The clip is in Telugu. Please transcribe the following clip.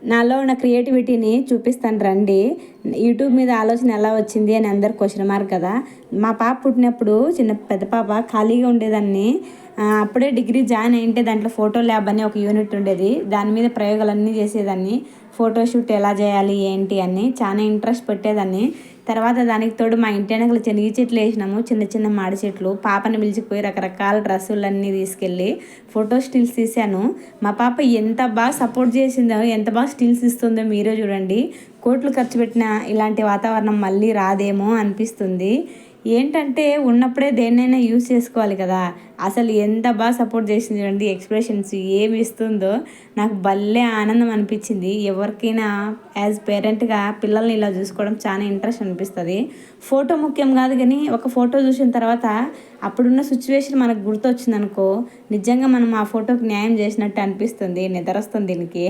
నాలో ఉన్న క్రియేటివిటీని చూపిస్తాను రండి. యూట్యూబ్ మీద ఆలోచన ఎలా వచ్చింది అని అందరు క్వశ్చన్ మార్క్ కదా. మా పాప పుట్టినప్పుడు పెద్ద పాప ఖాళీగా ఉండేదాన్ని. అప్పుడే డిగ్రీ జాయిన్ అయింటే దాంట్లో ఫోటో ల్యాబ్ అని ఒక యూనిట్ ఉండేది. దాని మీద ప్రయోగాలన్నీ చేసేదాన్ని. ఫోటోషూట్ ఎలా చేయాలి ఏంటి అని చాలా ఇంట్రెస్ట్ పెట్టేదాన్ని. తర్వాత దానికి తోడు మా ఇంటి వెనకలు శనగ చెట్లు వేసినాము, చిన్న చిన్న మాడి చెట్లు. పాపని పిలిచిపోయి రకరకాల డ్రెస్సులన్నీ తీసుకెళ్ళి ఫోటో స్టిల్స్ తీశాను. మా పాప ఎంత బాగా సపోర్ట్ చేసిందో, ఎంత బాగా స్టిల్స్ ఇస్తుందో మీరే చూడండి. కోట్లు ఖర్చు పెట్టిన ఇలాంటి వాతావరణం మళ్ళీ రాదేమో అనిపిస్తుంది. ఏంటంటే ఉన్నప్పుడే దేన్నైనా యూజ్ చేసుకోవాలి కదా. అసలు ఎంత బాగా సపోర్ట్ చేసింది చూడండి. ఎక్స్ప్రెషన్స్ ఏమి ఇస్తుందో నాకు భలే ఆనందం అనిపించింది. ఎవరికైనా యాజ్ పేరెంట్గా పిల్లల్ని ఇలా చూసుకోవడం చాలా ఇంట్రెస్ట్ అనిపిస్తుంది. ఫోటో ముఖ్యం కాదు కానీ ఒక ఫోటో చూసిన తర్వాత అప్పుడున్న సిచ్యువేషన్ మనకు గుర్తొచ్చింది అనుకో, నిజంగా మనం ఆ ఫోటోకి న్యాయం చేసినట్టు అనిపిస్తుంది. నిద్ర వస్తుంది దీనికి.